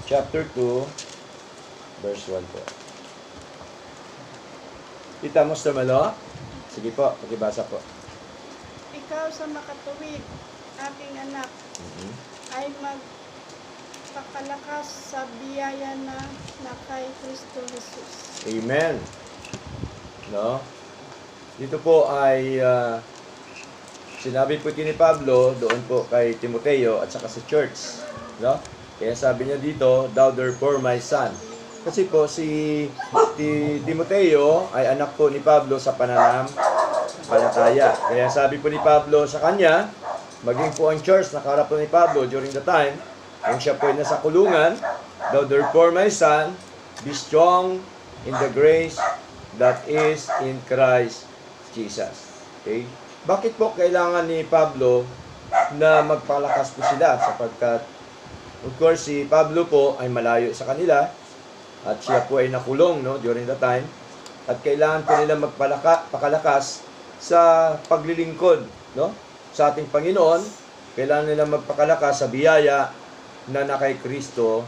chapter 2, verse 1 po. Kita mo sa malo? Sige po, pakibasa po. Ikaw sa makatuwid, aking anak, ay magpakalakas sa biyaya na kay Kristo Jesus. Amen. No? Dito po ay sinabi po ni Pablo doon po kay Timoteo at saka sa church. No? Kaya sabi niya dito, thou therefore my son. Kasi po si Timoteo ay anak po ni Pablo sa pananampalataya. Kaya sabi po ni Pablo sa kanya, maging po ang church nakaharap po ni Pablo during the time, kung siya po ay nasa kulungan, thou therefore my son, be strong in the grace that is in Christ Jesus. Okay? Bakit po kailangan ni Pablo na magpalakas po sila? Sapagkat, of course, si Pablo po ay malayo sa kanila at siya po ay nakulong during the time at kailangan po nila magpakalakas sa paglilingkod sa ating Panginoon. Kailangan nila magpakalakas sa biyaya na kay Kristo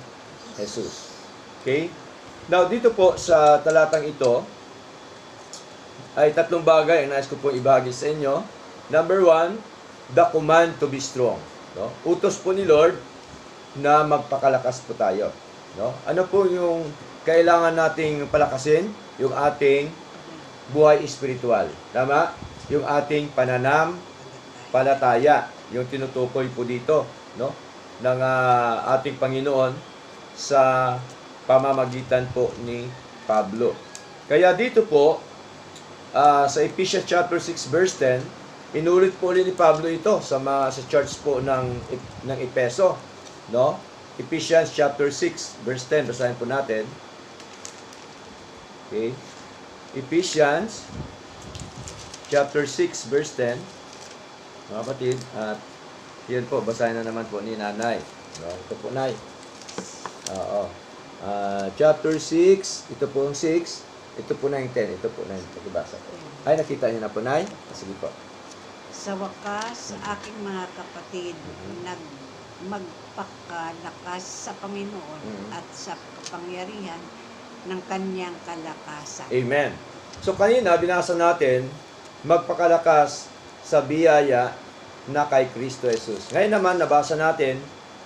Jesus. Okay? Now, dito po sa talatang ito ay tatlong bagay ang nais ko po ibahagi sa inyo. Number 1, the command to be strong. Utos po ni Lord na magpakalakas po tayo. Ano po yung kailangan nating palakasin? Yung ating buhay espiritual. Tama? Yung ating pananampalataya. Yung tinutukoy po dito ng ating Panginoon sa pamamagitan po ni Pablo. Kaya dito po, sa Ephesians chapter 6 verse 10, inulit po ulit ni Pablo ito sa church po ng Epeso. Ephesians chapter 6 verse 10, basahin po natin. Okay. Ephesians chapter 6 verse 10. Mga kapatid, at yun po, basahin na naman po ni Nanay. Ito po, Nay. Chapter 6, ito po yung 6, ito po na yung 10, ito po na yung pakibasa po. Ay, nakita niyo na po, Nay? Sige po. Sa wakas, aking mga kapatid, magpakalakas sa Panginoon at sa kapangyarihan ng kanyang kalakasan. Amen. So kanina, binasa natin, magpakalakas sa biyaya na kay Kristo Jesus. Ngayon naman, nabasa natin,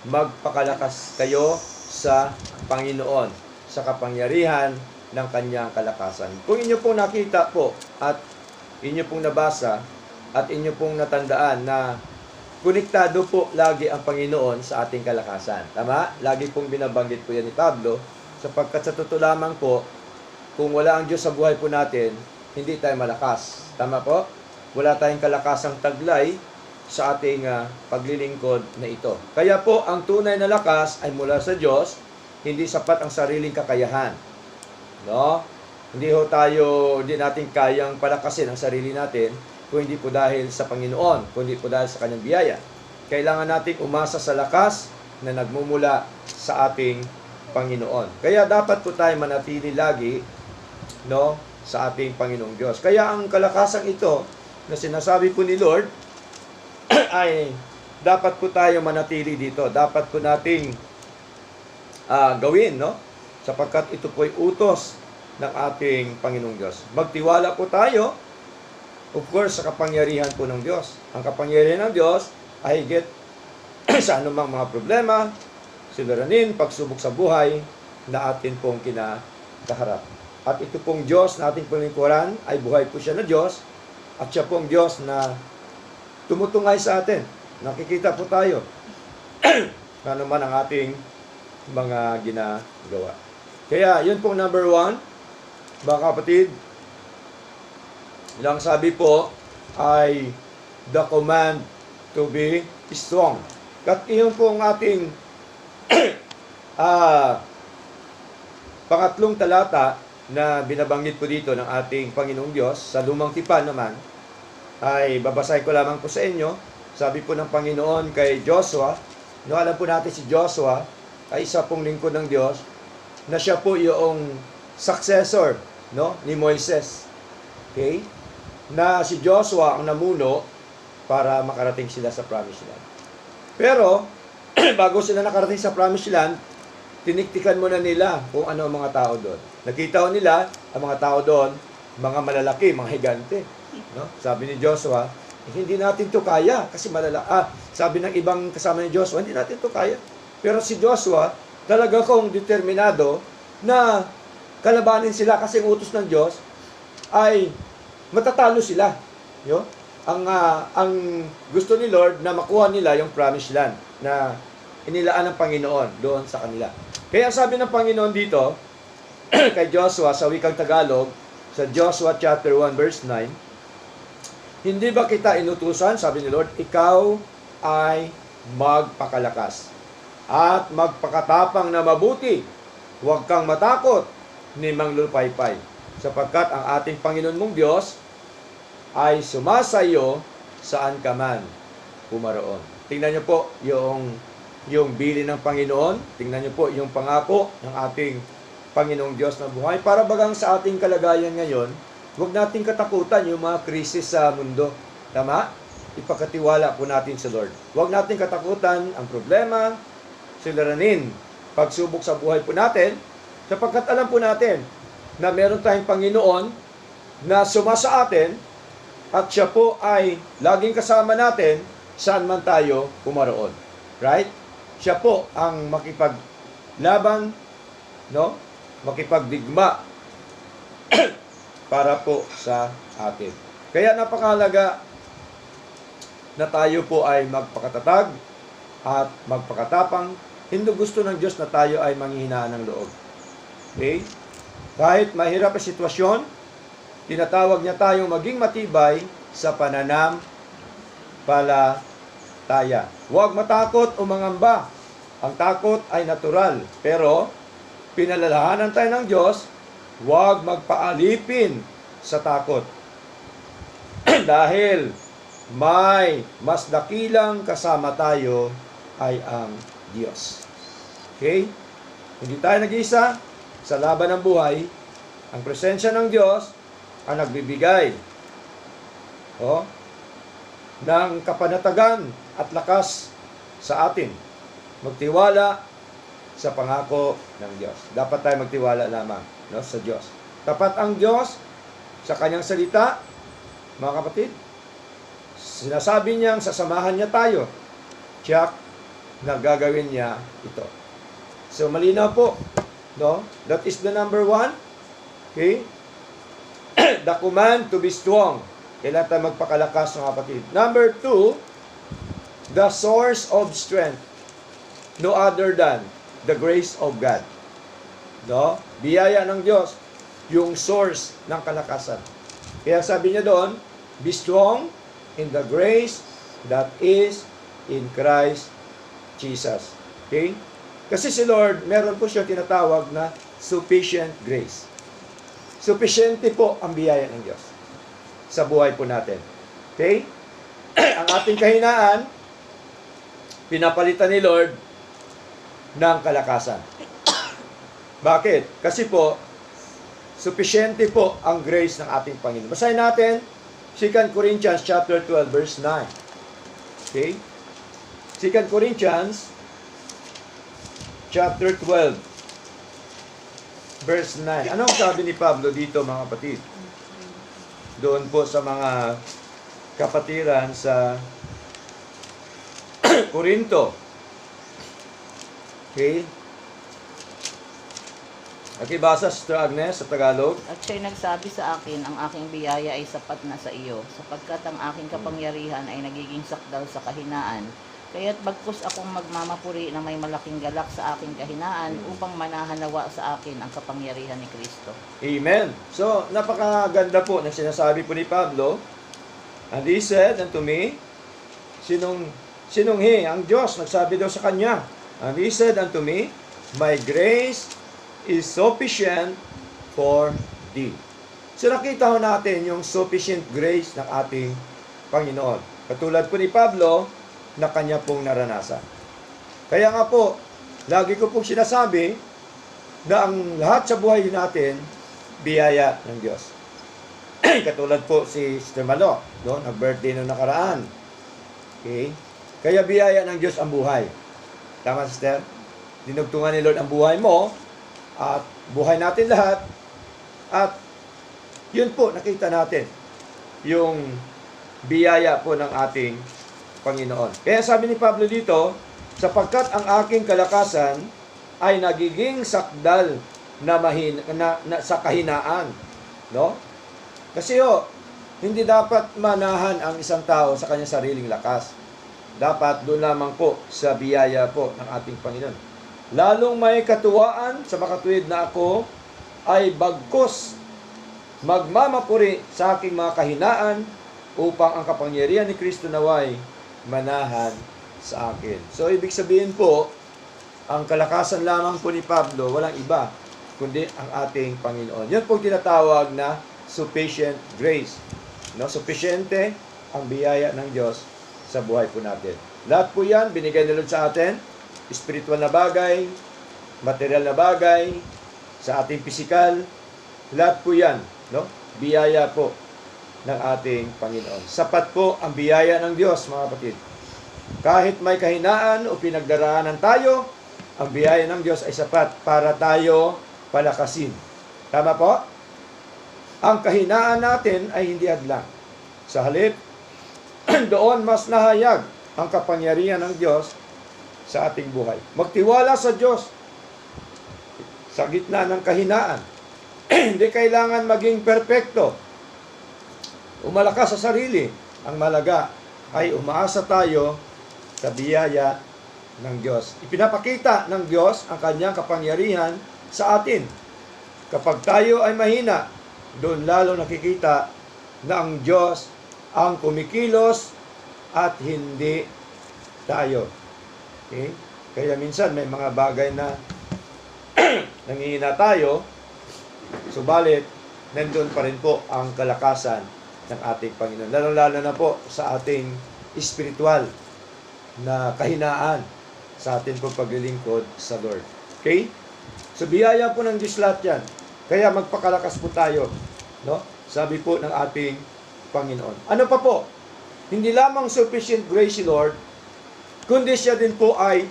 magpakalakas kayo sa Panginoon, sa kapangyarihan ng kanyang kalakasan. Kung inyo pong nakita po, at inyo pong nabasa, at inyo pong natandaan na konektado po lagi ang Panginoon sa ating kalakasan. Tama? Lagi pong binabanggit po yan ni Pablo, sapagkat sa totoo lamang po, kung wala ang Diyos sa buhay po natin, hindi tayo malakas. Tama po? Wala tayong kalakasang taglay sa ating paglilingkod na ito. Kaya po, ang tunay na lakas ay mula sa Diyos, hindi sapat ang sariling kakayahan. Hindi natin kayang palakasin ang sarili natin, kung hindi po dahil sa Panginoon, kung hindi po dahil sa Kanyang biyaya. Kailangan nating umasa sa lakas na nagmumula sa ating Panginoon. Kaya dapat po tayo manatili lagi sa ating Panginoong Diyos. Kaya ang kalakasang ito na sinasabi po ni Lord ay dapat po tayo manatili dito. Dapat po nating gawin, sapagkat ito po ay utos ng ating Panginoong Diyos. Magtiwala po tayo, of course, sa kapangyarihan po ng Diyos. Ang kapangyarihan ng Diyos ay higit sa anumang mga problema, suliranin, pagsubok sa buhay na atin pong kinakaharap. At ito pong Diyos na ating panlingkuran ay buhay po siya na Diyos at siya pong Diyos na tumutungay sa atin. Nakikita po tayo na naman ang ating mga ginagawa. Kaya, yun pong number 1, mga kapatid, ilang sabi po ay the command to be strong. At iyon po ang ating pangatlong talata na binabanggit po dito ng ating Panginoong Diyos. Sa Lumang Tipan naman, ay babasahin ko lamang po sa inyo. Sabi po ng Panginoon kay Joshua, alam po natin si Joshua ay isa pong lingkod ng Diyos, na siya po yung successor ni Moises. Okay? Na si Joshua ang namuno para makarating sila sa Promised Land. Pero, bago sila nakarating sa Promised Land, tiniktikan mo na nila kung ano ang mga tao doon. Nakita ko nila, ang mga tao doon, mga malalaki, mga higante. No? Sabi ni Joshua, hindi natin to kaya kasi sabi ng ibang kasama ni Joshua, hindi natin to kaya. Pero si Joshua, talaga kong determinado na kalabanin sila kasi ang utos ng Diyos ay matatalo sila. Yo? Ang gusto ni Lord na makuha nila yung promised land na inilaan ng Panginoon doon sa kanila. Kaya sabi ng Panginoon dito kay Joshua sa wikang Tagalog, sa Joshua chapter 1 verse 9, hindi ba kita inutusan, sabi ni Lord, ikaw ay magpakalakas at magpakatapang na mabuti. Huwag kang matakot ni manglulupaypay, sapagkat ang ating Panginoon mong Diyos ay sumasayo saan ka man pumaroon. Tingnan niyo po yung bilin ng Panginoon. Tingnan niyo po yung pangako ng ating Panginoong Diyos na buhay. Para bagang sa ating kalagayan ngayon, huwag nating katakutan yung mga krisis sa mundo. Tama? Ipagkatiwala po natin sa Lord. Huwag nating katakutan ang problema, suliranin, pagsubok sa buhay po natin, sapagkat alam po natin na meron tayong Panginoon na sumasa atin at siya po ay laging kasama natin saan man tayo pumaroon. Right? Siya po ang makipaglaban, no? Makipagdigma para po sa atin. Kaya napakahalaga na tayo po ay magpakatatag at magpakatapang. Hindi gusto ng Diyos na tayo ay manghihinaan ng loob. Okay? Kahit mahirap ang sitwasyon, tinatawag niya tayong maging matibay sa pananampalataya. Huwag matakot o mangamba. Ang takot ay natural. Pero, pinalalahanan tayo ng Diyos, huwag magpaalipin sa takot. Dahil may mas dakilang kasama tayo ay ang Diyos. Okay? Hindi tayo nag-isa sa laban ng buhay. Ang presensya ng Diyos ang nagbibigay ng kapanatagan at lakas sa atin. Magtiwala sa pangako ng Diyos. Dapat tayo magtiwala lamang sa Diyos. Tapat ang Diyos sa kanyang salita, mga kapatid. Sinasabi niyang sasamahan niya tayo. Tiyak na gagawin niya ito. So, malinaw po. No? That is the number 1. Okay? The command to be strong. Kailangan tayo magpakalakas, mga kapatid. Number 2, the source of strength. No other than the grace of God. No? Biyaya ng Diyos, yung source ng kalakasan. Kaya sabi niya doon, be strong in the grace that is in Christ Jesus. Okay? Kasi si Lord, meron po siya tinatawag na sufficient grace. Sufficiente po ang biyaya ng Diyos sa buhay po natin. Okay? Ang ating kahinaan, pinapalitan ni Lord ng kalakasan. Bakit? Kasi po, sufficiente po ang grace ng ating Panginoon. Basahin natin 2 Corinthians chapter 12 verse 9. Okay? 2 Corinthians chapter 12 verse 9. Anong sabi ni Pablo dito, mga kapatid? Doon po sa mga kapatiran sa Corinto. Okay? Nakibasa Sister Agnes sa Tagalog. At siya'y nagsabi sa akin, ang aking biyaya ay sapat na sa iyo, sapagkat ang aking kapangyarihan ay nagiging sakdal sa kahinaan. Kaya't bagkus akong magmamapuri na may malaking galak sa aking kahinaan upang manahanawa sa akin ang kapangyarihan ni Kristo. Amen. So, napakaganda po na sinasabi po ni Pablo. And he said unto me, sinunghi ang Diyos, nagsabi daw sa kanya. And he said unto me, my grace is sufficient for thee. So, nakita ho natin yung sufficient grace ng ating Panginoon. Katulad po ni Pablo, na kanya pong naranasan. Kaya nga po, lagi ko pong sinasabi na ang lahat sa buhay natin, biyaya ng Diyos. Katulad po si Sister Malo, no? Nag-birthday noong nakaraan. Okay? Kaya biyaya ng Diyos ang buhay. Tama, Sister? dinugtungan ni Lord ang buhay mo at buhay natin lahat. At yun po, nakita natin yung biyaya po ng ating Panginoon. Kaya sabi ni Pablo dito, sapagkat ang aking kalakasan ay nagiging sakdal na sa kahinaan. No? Kasi hindi dapat manahan ang isang tao sa kanyang sariling lakas. Dapat doon lamang po sa biyaya po ng ating Panginoon. Lalong may katuwaan sa makatuwid na ako ay bagkos magmamapuri sa aking mga kahinaan upang ang kapangyarihan ni Kristo naway manahan sa akin. So, ibig sabihin po, ang kalakasan lamang po ni Pablo, walang iba, kundi ang ating Panginoon. Yan po tinatawag na sufficient grace. No? Sufficiente ang biyaya ng Diyos sa buhay po natin. Lahat po yan, binigay ni Lord sa atin, spiritual na bagay, material na bagay, sa ating pisikal, lahat po yan, no? Biyaya po ng ating Panginoon. Sapat po ang biyaya ng Diyos, mga kapatid. Kahit may kahinaan o pinagdaraanan tayo, ang biyaya ng Diyos ay sapat para tayo palakasin. Tama po? Ang kahinaan natin ay hindi hadlang. Sa halip, doon mas nahayag ang kapangyarihan ng Diyos sa ating buhay. Magtiwala sa Diyos sa gitna ng kahinaan. Hindi kailangan maging perpekto o malakas sa sarili. Ang malaga ay umaasa tayo sa biyaya ng Diyos. Ipinapakita ng Diyos ang kanyang kapangyarihan sa atin. Kapag tayo ay mahina, doon lalo nakikita na ang Diyos ang kumikilos at hindi tayo. Okay? Kaya minsan may mga bagay na nangihina tayo, subalit nandun pa rin po ang kalakasan ng ating Panginoon. Lalo-lalo na po sa ating espiritual na kahinaan sa ating po paglilingkod sa Lord. Okay? So, biyaya po ng Diyos lahat yan. Kaya magpakalakas po tayo. No? Sabi po ng ating Panginoon. Ano pa po? Hindi lamang sufficient grace si Lord, kundi siya din po ay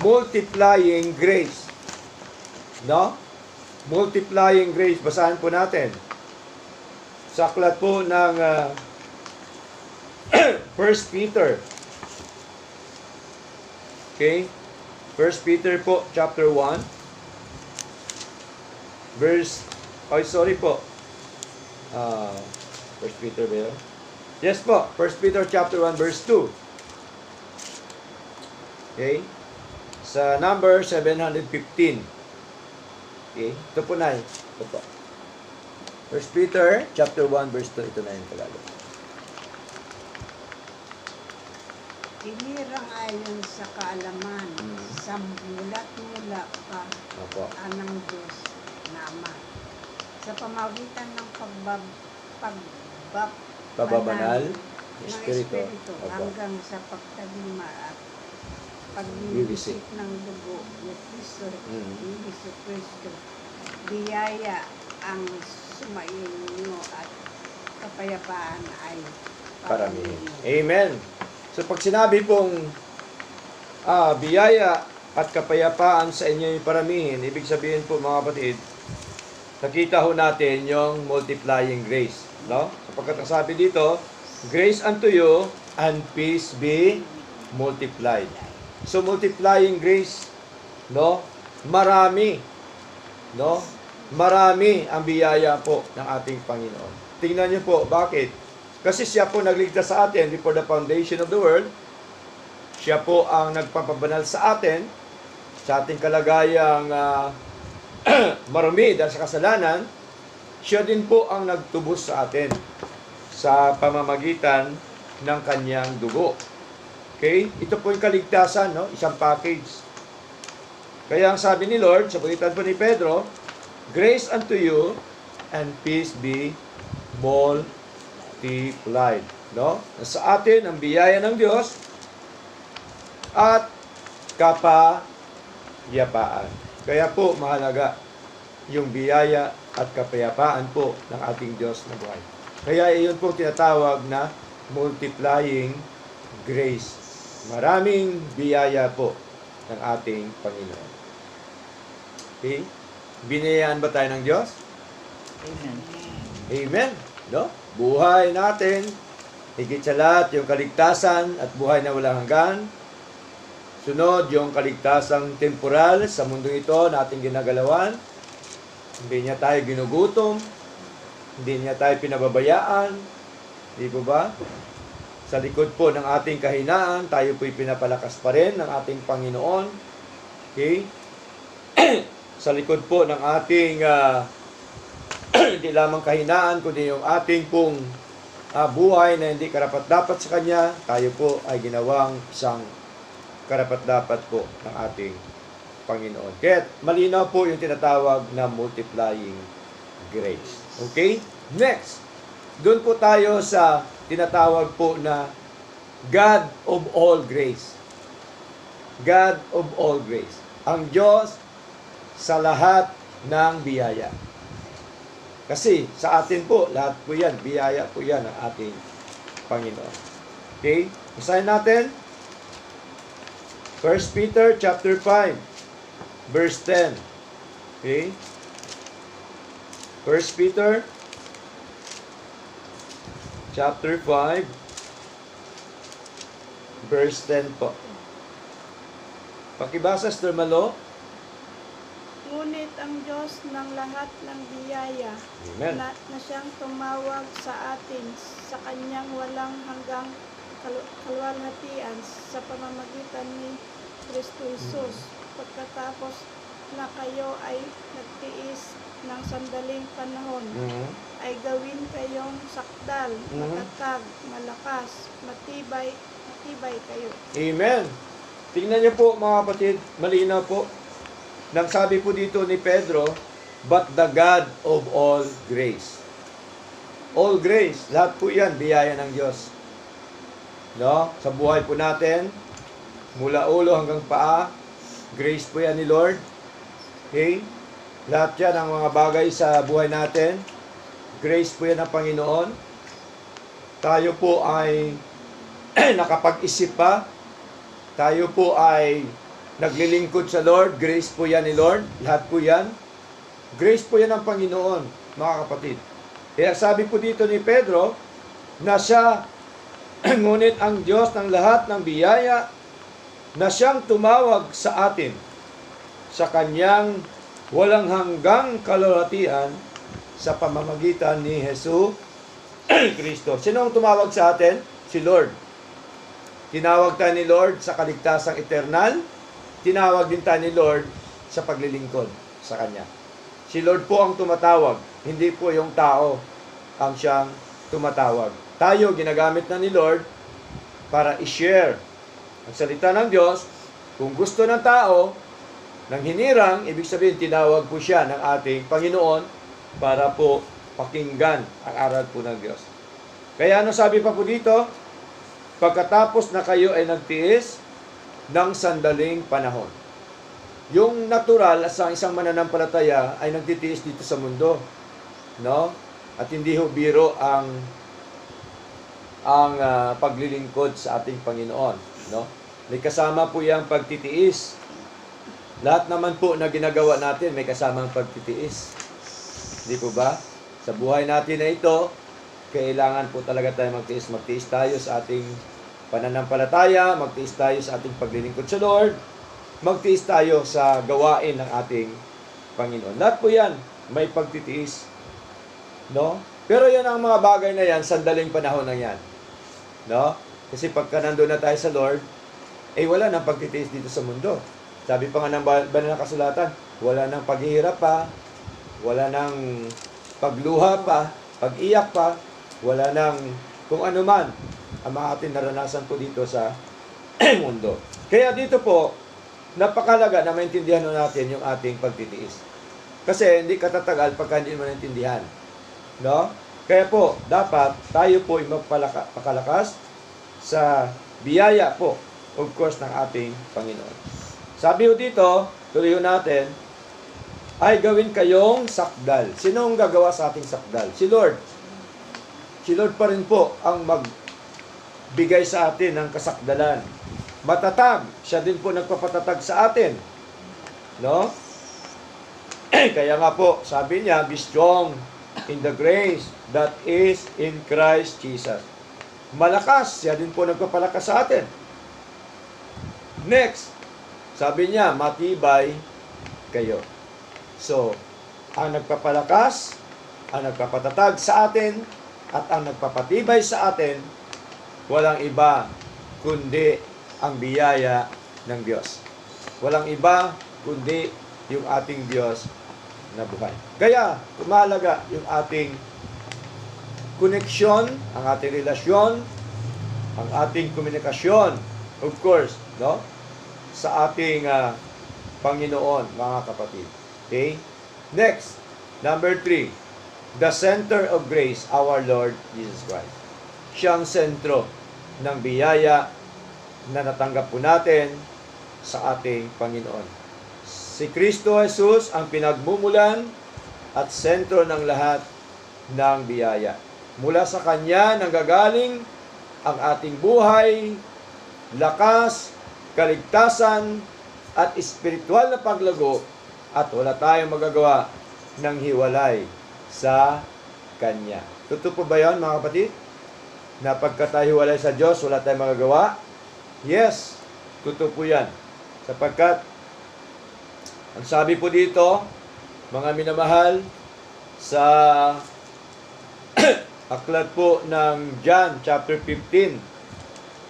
multiplying grace. No? Multiplying grace. Basahan po natin. Sa aklat po ng 1 Peter. Okay? 1 Peter po, chapter 1. Verse, sorry po. 1 Peter ba yun? Yes po, 1 Peter chapter 1, verse 2. Okay? Sa number 715. Okay? Ito po na. Ito po. 1 Peter chapter 1, verse 2. Ito na yung Tagalog. Inirang ayon sa kaalaman, sa mulat-mula pa Opo. anang Diyos na Ama. Sa pamagitan ng Pababanal, ng Espiritu. Espiritu Opo. hanggang sa pagtalima at Bibisik. pagbibisik ng dugo ni Kristo, Mm. ni Kristo Kristo. Biyaya ang sumainyo at kapayapaan ay Paramihin. Amen. So pag sinabi pong biyaya at kapayapaan sa inyo yung paramihin, ibig sabihin po mga kapatid, nakita ho natin yung multiplying grace. No? Sapagkat ang sabi dito, grace unto you and peace be multiplied. So multiplying grace, no? Marami, no? Marami ang biyaya po ng ating Panginoon. Tingnan niyo po, bakit? Kasi siya po nagligtas sa atin before the foundation of the world. Siya po ang nagpapabanal sa atin sa ating kalagayang marumi dahil sa kasalanan. Siya din po ang nagtubos sa atin sa pamamagitan ng kanyang dugo. Okay? Ito po yung kaligtasan, no? Isang package. Kaya ang sabi ni Lord, sa pagitan po ni Pedro, grace unto you and peace be multiplied. No? Sa atin ang biyaya ng Diyos at kapayapaan. Kaya po mahalaga yung biyaya at kapayapaan po ng ating Diyos na buhay. Kaya iyon po tinatawag na multiplying grace. Maraming biyaya po ng ating Panginoon. Okay? Binayaan ba tayo ng Diyos? Amen. Amen. No? Buhay natin, higit sa lahat, yung kaligtasan at buhay na walang hanggan. Sunod, yung kaligtasang temporal sa mundo ito na ating ginagalawan. Hindi niya tayo ginugutom. Hindi niya tayo pinababayaan. Di po ba? Sa likod po ng ating kahinaan, tayo po'y pinapalakas pa rin ng ating Panginoon. Okay? Sa likod po ng ating hindi lamang kahinaan, kundi yung ating pong buhay na hindi karapat-dapat sa Kanya, tayo po ay ginawang isang karapat-dapat po ng ating Panginoon. Kaya malinaw po yung tinatawag na multiplying grace. Okay? Next, doon po tayo sa tinatawag po na God of all grace. God of all grace. Ang Diyos sa lahat ng biyaya. Kasi sa atin po, lahat po yan, biyaya po yan ng ating Panginoon. Okay? Basahin natin. 1 Peter chapter 5, verse 10. Okay? 1 Peter chapter 5, verse 10 po. Pakibasa, Sister Malo. Ngunit ang Diyos ng lahat ng biyaya Amen. na siyang tumawag sa atin sa kanyang walang hanggang kaluwalhatian sa pamamagitan ni Kristo Jesus, pagkatapos na kayo ay nagtiis ng sandaling panahon, ay gawin kayong sakdal, matatag, malakas, matibay kayo. Amen. Tingnan niyo po mga kapatid, malinaw po. Nang sabi po dito ni Pedro, but the God of all grace. All grace, lahat po yan, biyaya ng Diyos. No? Sa buhay po natin, mula ulo hanggang paa, grace po yan ni Lord. Okay? Lahat yan ang mga bagay sa buhay natin, grace po yan ng Panginoon. Tayo po ay nakapag-isip pa. Tayo po ay naglilingkod sa Lord, grace po yan ni Lord, lahat po yan. Grace po yan ng Panginoon, mga kapatid. Kaya sabi po dito ni Pedro, na siya, ngunit ang Diyos ng lahat ng biyaya, na siyang tumawag sa atin, sa kanyang walang hanggang kalulatian, sa pamamagitan ni Hesus Kristo. Sino ang tumawag sa atin? Si Lord. Tinawag tayo ni Lord sa kaligtasang eternal, tinawag din tayo ni Lord sa paglilingkod sa Kanya. Si Lord po ang tumatawag, hindi po yung tao ang siyang tumatawag. Tayo, ginagamit na ni Lord para i-share ang salita ng Diyos. Kung gusto ng tao, ng hinirang, ibig sabihin, tinawag po siya ng ating Panginoon para po pakinggan ang aral po ng Diyos. Kaya ano sabi pa po dito? Pagkatapos na kayo ay nagtiis ng sandaling panahon. Yung natural sa isang mananampalataya ay nagtitiis dito sa mundo, no? At hindi ho biro ang paglilingkod sa ating Panginoon, no? May kasama po yang pagtitiis. Lahat naman po na ginagawa natin may kasamang pagtitiis. Di po ba? Sa buhay natin na ito, kailangan po talaga tayo magtiis. Magtiis tayo sa ating pananampalataya, magtiis tayo sa ating paglilingkod sa Lord, magtiis tayo sa gawain ng ating Panginoon. Lahat po yan, may pagtitiis. No? Pero yan ang mga bagay na yan, sandaling panahon na yan. No? Kasi pagka nandun na tayo sa Lord, wala nang pagtitiis dito sa mundo. Sabi pa nga ng banal na kasulatan, wala nang paghihirap pa, wala nang pagluha pa, pag-iyak pa, wala nang kung ano man ang mga ating naranasan po dito sa mundo. Kaya dito po, napakalaga na maintindihan natin yung ating pagtitiis. Kasi hindi katatagal pagka hindi mo naintindihan. No? Kaya po, dapat tayo po ay magpakalakas sa biyaya po, of course, ng ating Panginoon. Sabi ho dito, tuloy natin, ay gawin kayong sakdal. Sino ang gagawa sa ating sakdal? Si Lord. Si Lord pa rin po ang magbigay sa atin ng kasakdalan. Matatag, siya din po nagpapatatag sa atin. No? Kaya nga po, sabi niya, be strong in the grace that is in Christ Jesus. Malakas, siya din po nagpapalakas sa atin. Next, sabi niya, matibay kayo. So, ang nagpapalakas, ang nagpapatatag sa atin, at ang nagpapatibay sa atin, walang iba kundi ang biyaya ng Diyos. Walang iba kundi yung ating Diyos na buhay. Kaya, kumalaga yung ating koneksyon, ang ating relasyon, ang ating komunikasyon, of course, no? Sa ating Panginoon, mga kapatid. Okay? Next, number 3, the center of grace, our Lord Jesus Christ. Siyang sentro ng biyaya na natanggap po natin sa ating Panginoon. Si Kristo Jesus ang pinagmumulan at sentro ng lahat ng biyaya. Mula sa Kanya nanggagaling ang ating buhay, lakas, kaligtasan, at espiritual na paglago, at wala tayong magagawa ng hiwalay sa Kanya. Totoo po ba yan, mga kapatid? Na pagka tayo hiwalay sa Diyos, wala tayong magagawa? Yes, totoo po yan. Sapagkat ang sabi po dito, mga minamahal, sa aklat po ng John chapter 15.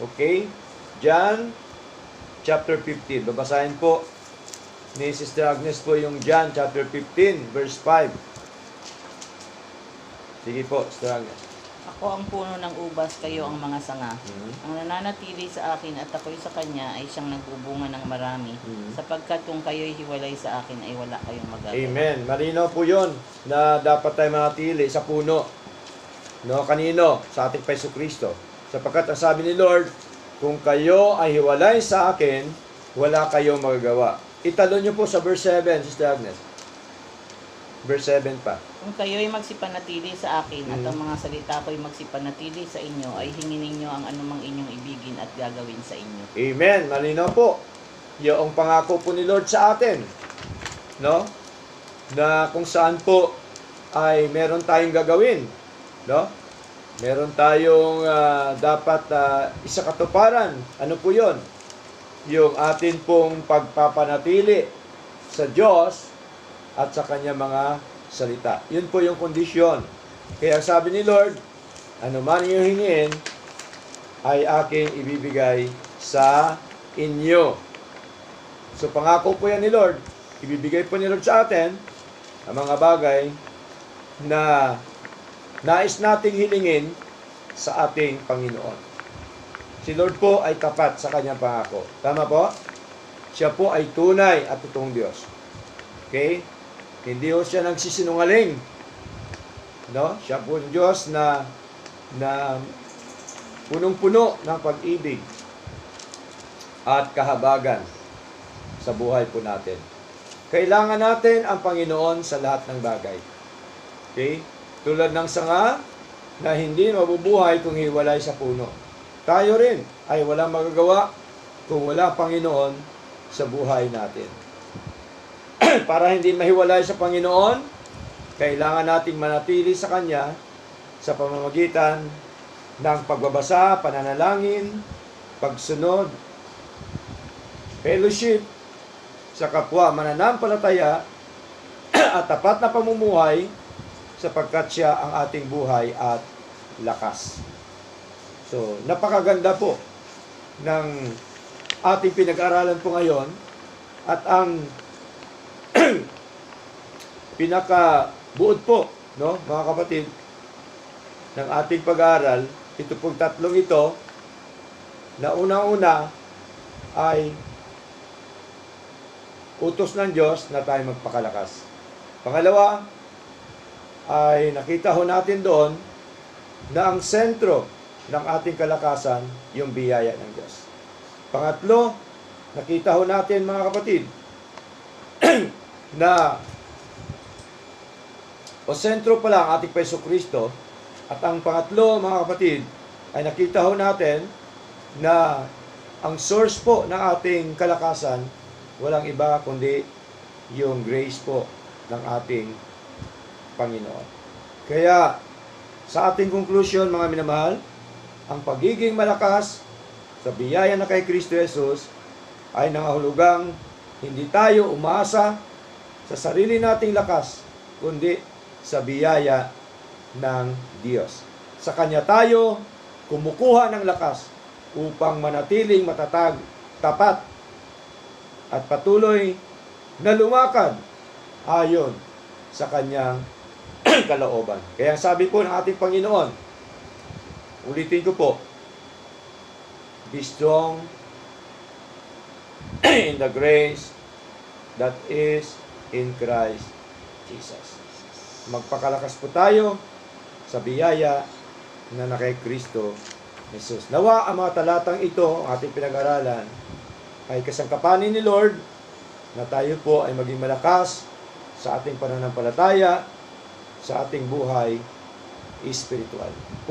Okay? John chapter 15. Babasahin po ni Sister Agnes po yung John chapter 15 verse 5. Sige po, Sister Agnes. Ako ang puno ng ubas, kayo ang mga sanga. Ang nananatili sa akin at ako'y sa kanya ay siyang nagbubunga ng marami. Sapagkat kung kayo'y hiwalay sa akin ay wala kayong magagawa. Amen. Malinaw po yun na dapat tayo manatili sa puno. No, kanino? Sa ating Jesucristo. Sapagkat ang sabi ni Lord, kung kayo ay hiwalay sa akin, wala kayong magagawa. Italo nyo po sa verse 7, Sister Agnes. Verse 7 pa. Kung kayo'y magsipanatili sa akin at ang mga salita ko'y magsipanatili sa inyo, ay hingin ninyo ang anumang inyong ibigin at gagawin sa inyo. Amen. Malinaw po. Yung pangako po ni Lord sa atin. No? Na kung saan po ay meron tayong gagawin. No? Meron tayong dapat isakatuparan. Ano po yun? Yung atin pong pagpapanatili sa Diyos at sa Kanya mga salita. Yun po yung kondisyon. Kaya sabi ni Lord, ano man yung hingin, ay aking ibibigay sa inyo. So pangako po yan ni Lord. Ibibigay po ni Lord sa atin ang mga bagay na nais nating hilingin sa ating Panginoon. Si Lord po ay tapat sa kanyang pangako. Tama po? Siya po ay tunay at totoong Diyos. Okay? Hindi po siya nagsisinungaling. No? Siya po ang Diyos na punong-puno ng pag-ibig at kahabagan sa buhay po natin. Kailangan natin ang Panginoon sa lahat ng bagay. Okay? Tulad ng sanga na hindi mabubuhay kung hiwalay sa puno. Tayo rin ay walang magagawa kung wala Panginoon sa buhay natin. Para hindi mahiwalay sa Panginoon, kailangan nating manatili sa Kanya sa pamamagitan ng pagbabasa, pananalangin, pagsunod, fellowship sa kapwa mananampalataya at tapat na pamumuhay sapagkat siya ang ating buhay at lakas. So, napakaganda po ng ating pinag-aralan po ngayon at ang pinakabuod po, no, mga kapatid, ng ating pag-aaral, ito pong tatlong ito, na unang-una ay utos ng Diyos na tayo magpakalakas. Pangalawa, ay nakita ho natin doon na ang sentro ng ating kalakasan, yung biyaya ng Diyos. Pangatlo, nakita ho natin mga kapatid, na o sentro pala ang ating Jesucristo. At ang pangatlo, mga kapatid, ay nakita ho natin na ang source po ng ating kalakasan, walang iba kundi yung grace po ng ating Panginoon. Kaya, sa ating conclusion, mga minamahal, ang pagiging malakas sa biyaya na kay Kristo Jesus ay nangahulugang hindi tayo umasa sa sarili nating lakas, kundi sa biyaya ng Diyos. Sa Kanya tayo kumukuha ng lakas upang manatiling matatag, tapat, at patuloy na lumakad ayon sa Kanyang kalooban. Kaya sabi po ng ating Panginoon, ulitin ko po, be strong in the grace that is in Christ Jesus. Magpakalakas po tayo sa biyaya na kay Kristo Jesus. Nawa ang mga talatang ito, ang ating pinag-aralan, ay kasangkapanin ni Lord na tayo po ay maging malakas sa ating pananampalataya, sa ating buhay espiritual.